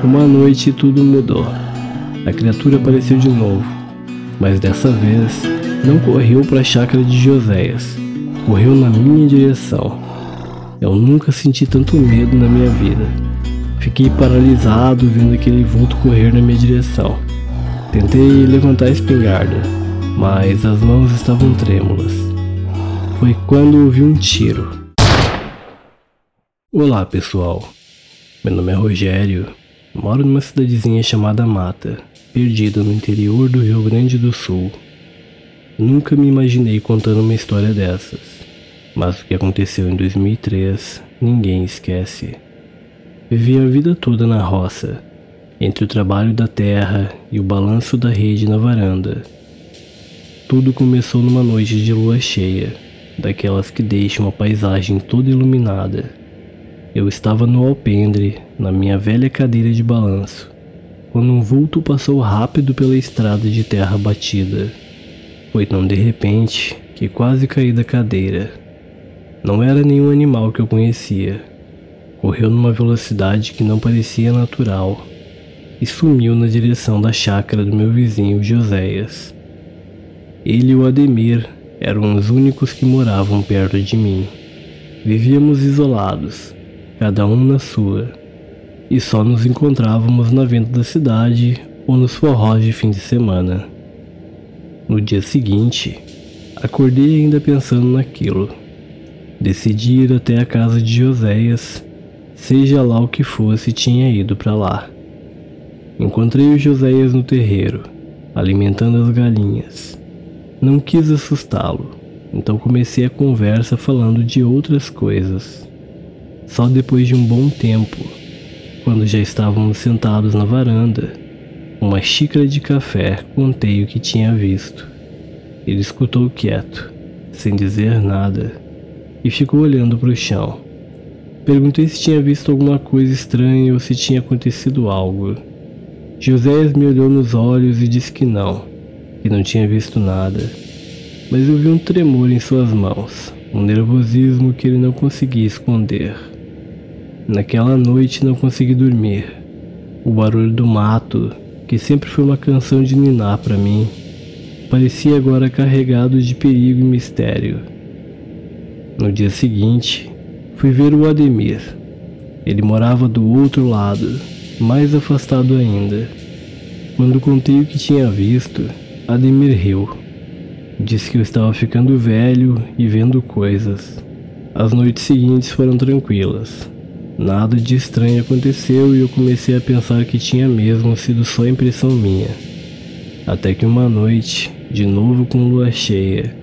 Uma noite tudo mudou. A criatura apareceu de novo, mas dessa vez não correu para a chácara de Joséias, correu na minha direção. Eu nunca senti tanto medo na minha vida. Fiquei paralisado vendo aquele vulto correr na minha direção. Tentei levantar a espingarda, mas as mãos estavam trêmulas. Foi quando ouvi um tiro. Olá pessoal, meu nome é Rogério, moro numa cidadezinha chamada Mata, perdida no interior do Rio Grande do Sul. Nunca me imaginei contando uma história dessas, mas o que aconteceu em 2003 ninguém esquece. Vivi a vida toda na roça, entre o trabalho da terra e o balanço da rede na varanda. Tudo começou numa noite de lua cheia, daquelas que deixam a paisagem toda iluminada. Eu estava no alpendre, na minha velha cadeira de balanço, quando um vulto passou rápido pela estrada de terra batida. Foi tão de repente que quase caí da cadeira. Não era nenhum animal que eu conhecia. Correu numa velocidade que não parecia natural e sumiu na direção da chácara do meu vizinho Joséias. Ele e o Ademir eram os únicos que moravam perto de mim. Vivíamos isolados, cada um na sua, e só nos encontrávamos na venda da cidade ou nos forrós de fim de semana. No dia seguinte, acordei ainda pensando naquilo. Decidi ir até a casa de Joséias, seja lá o que fosse, tinha ido para lá. Encontrei o Joséias no terreiro, alimentando as galinhas. Não quis assustá-lo, então comecei a conversa falando de outras coisas. Só depois de um bom tempo, quando já estávamos sentados na varanda, uma xícara de café, contei o que tinha visto. Ele escutou quieto, sem dizer nada, e ficou olhando para o chão. Perguntei se tinha visto alguma coisa estranha ou se tinha acontecido algo. Joséias me olhou nos olhos e disse que não tinha visto nada. Mas eu vi um tremor em suas mãos, um nervosismo que ele não conseguia esconder. Naquela noite não consegui dormir. O barulho do mato, que sempre foi uma canção de ninar para mim, parecia agora carregado de perigo e mistério. No dia seguinte, fui ver o Ademir. Ele morava do outro lado, mais afastado ainda. Quando contei o que tinha visto, Ademir riu. Disse que eu estava ficando velho e vendo coisas. As noites seguintes foram tranquilas. Nada de estranho aconteceu e eu comecei a pensar que tinha mesmo sido só impressão minha. Até que uma noite, de novo com lua cheia,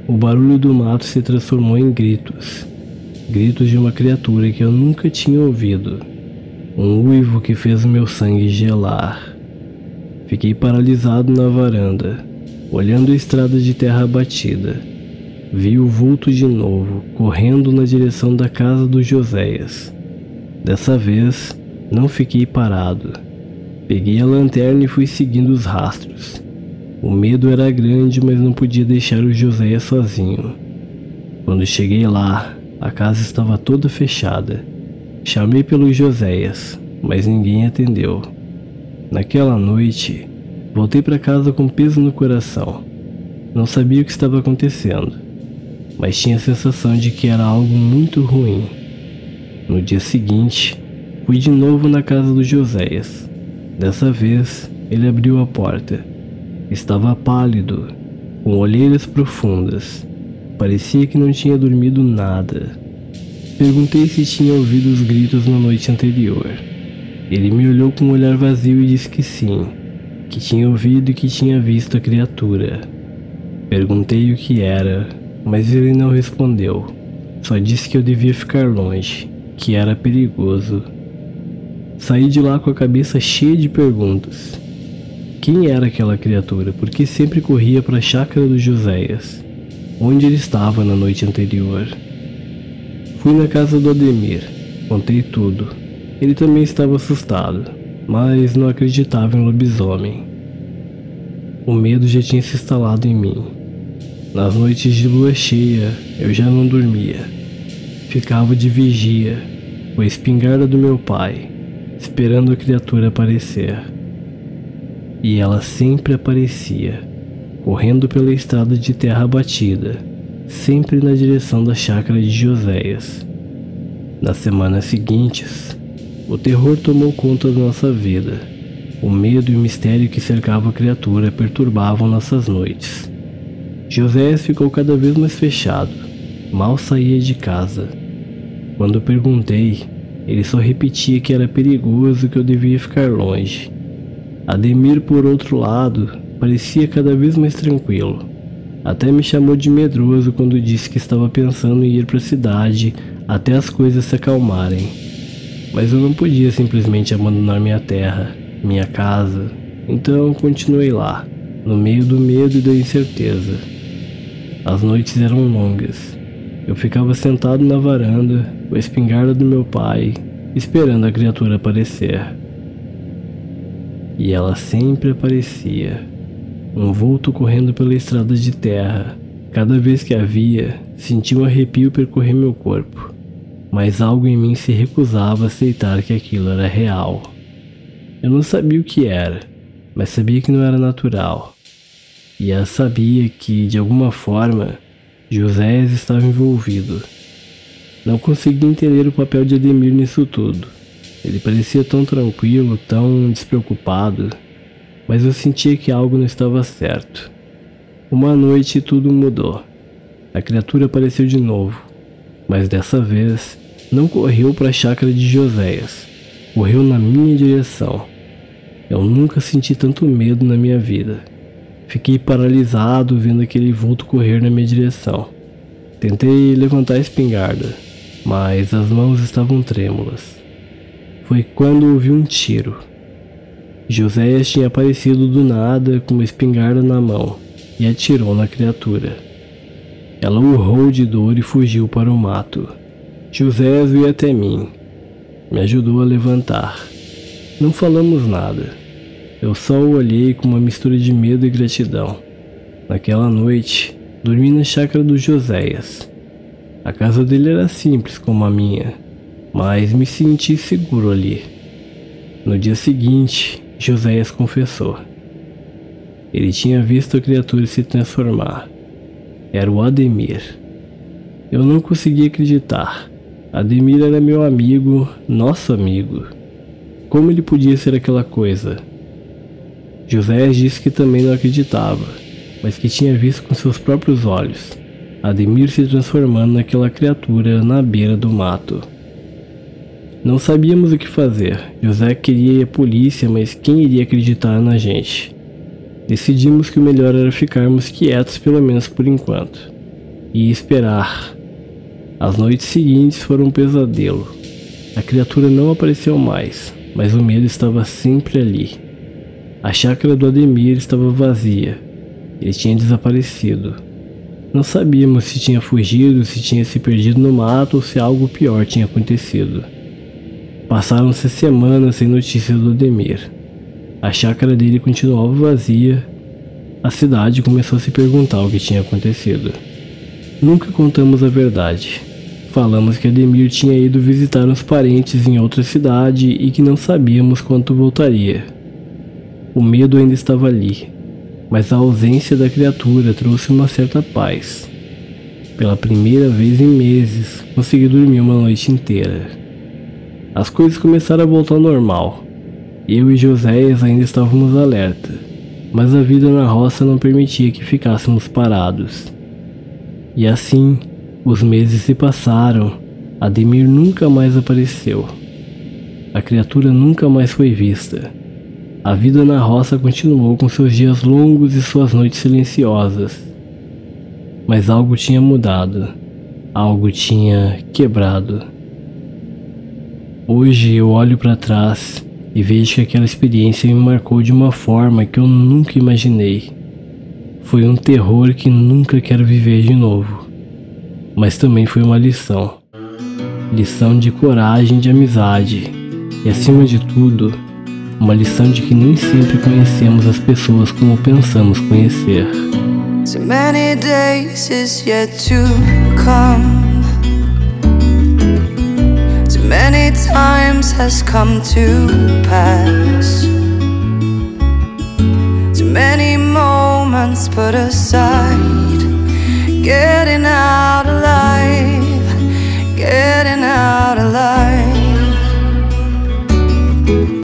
o barulho do mato se transformou em gritos. Gritos de uma criatura que eu nunca tinha ouvido. Um uivo que fez o meu sangue gelar. Fiquei paralisado na varanda, olhando a estrada de terra batida. Vi o vulto de novo, correndo na direção da casa do Joséias. Dessa vez, não fiquei parado. Peguei a lanterna e fui seguindo os rastros. O medo era grande, mas não podia deixar o Joséias sozinho. Quando cheguei lá, a casa estava toda fechada. Chamei pelo Joséias, mas ninguém atendeu. Naquela noite, voltei para casa com peso no coração. Não sabia o que estava acontecendo, mas tinha a sensação de que era algo muito ruim. No dia seguinte, fui de novo na casa do Joséias. Dessa vez, ele abriu a porta. Estava pálido, com olheiras profundas. Parecia que não tinha dormido nada. Perguntei se tinha ouvido os gritos na noite anterior. Ele me olhou com um olhar vazio e disse que sim, que tinha ouvido e que tinha visto a criatura. Perguntei o que era, mas ele não respondeu. Só disse que eu devia ficar longe, que era perigoso. Saí de lá com a cabeça cheia de perguntas. Quem era aquela criatura? Por que sempre corria para a chácara do Joséias? Onde ele estava na noite anterior? Fui na casa do Ademir, contei tudo. Ele também estava assustado, mas não acreditava em lobisomem. O medo já tinha se instalado em mim. Nas noites de lua cheia, eu já não dormia. Ficava de vigia, com a espingarda do meu pai, esperando a criatura aparecer. E ela sempre aparecia, correndo pela estrada de terra batida, sempre na direção da chácara de Joséias. Nas semanas seguintes, o terror tomou conta da nossa vida. O medo e o mistério que cercava a criatura perturbavam nossas noites. Joséias ficou cada vez mais fechado, mal saía de casa. Quando perguntei, ele só repetia que era perigoso e que eu devia ficar longe. Ademir, por outro lado, parecia cada vez mais tranquilo. Até me chamou de medroso quando disse que estava pensando em ir para a cidade até as coisas se acalmarem. Mas eu não podia simplesmente abandonar minha terra, minha casa, então continuei lá, no meio do medo e da incerteza. As noites eram longas. Eu ficava sentado na varanda, com a espingarda do meu pai, esperando a criatura aparecer. E ela sempre aparecia, um vulto correndo pela estrada de terra. Cada vez que a via, sentia um arrepio percorrer meu corpo, mas algo em mim se recusava a aceitar que aquilo era real. Eu não sabia o que era, mas sabia que não era natural. E eu sabia que, de alguma forma, Joséias estava envolvido. Não conseguia entender o papel de Ademir nisso tudo. Ele parecia tão tranquilo, tão despreocupado, mas eu sentia que algo não estava certo. Uma noite tudo mudou. A criatura apareceu de novo, mas dessa vez não correu para a chácara de Joséias, correu na minha direção. Eu nunca senti tanto medo na minha vida. Fiquei paralisado vendo aquele vulto correr na minha direção. Tentei levantar a espingarda, mas as mãos estavam trêmulas. Foi quando ouvi um tiro. Joséias tinha aparecido do nada com uma espingarda na mão e atirou na criatura. Ela urrou de dor e fugiu para o mato. Joséias veio até mim. Me ajudou a levantar. Não falamos nada. Eu só o olhei com uma mistura de medo e gratidão. Naquela noite, dormi na chácara do Joséias. A casa dele era simples como a minha, mas me senti seguro ali. No dia seguinte, Joséias confessou. Ele tinha visto a criatura se transformar. Era o Ademir. Eu não conseguia acreditar. Ademir era meu amigo, nosso amigo. Como ele podia ser aquela coisa? Joséias disse que também não acreditava, mas que tinha visto com seus próprios olhos Ademir se transformando naquela criatura na beira do mato. Não sabíamos o que fazer. José queria ir à polícia, mas quem iria acreditar na gente? Decidimos que o melhor era ficarmos quietos pelo menos por enquanto e esperar. As noites seguintes foram um pesadelo. A criatura não apareceu mais, mas o medo estava sempre ali. A chácara do Ademir estava vazia. Ele tinha desaparecido. Não sabíamos se tinha fugido, se tinha se perdido no mato ou se algo pior tinha acontecido. Passaram-se semanas sem notícias do Ademir. A chácara dele continuava vazia. A cidade começou a se perguntar o que tinha acontecido. Nunca contamos a verdade. Falamos que Ademir tinha ido visitar uns parentes em outra cidade e que não sabíamos quando voltaria. O medo ainda estava ali, mas a ausência da criatura trouxe uma certa paz. Pela primeira vez em meses, consegui dormir uma noite inteira. As coisas começaram a voltar ao normal. Eu e Joséias ainda estávamos alerta, mas a vida na roça não permitia que ficássemos parados. E assim, os meses se passaram. Ademir nunca mais apareceu. A criatura nunca mais foi vista. A vida na roça continuou com seus dias longos e suas noites silenciosas. Mas algo tinha mudado. Algo tinha quebrado. Hoje eu olho para trás e vejo que aquela experiência me marcou de uma forma que eu nunca imaginei. Foi um terror que nunca quero viver de novo. Mas também foi uma lição. Lição de coragem e de amizade. E acima de tudo, uma lição de que nem sempre conhecemos as pessoas como pensamos conhecer. So many days is yet to come. Too many times has come to pass. Too many moments put aside, getting out alive, getting out alive.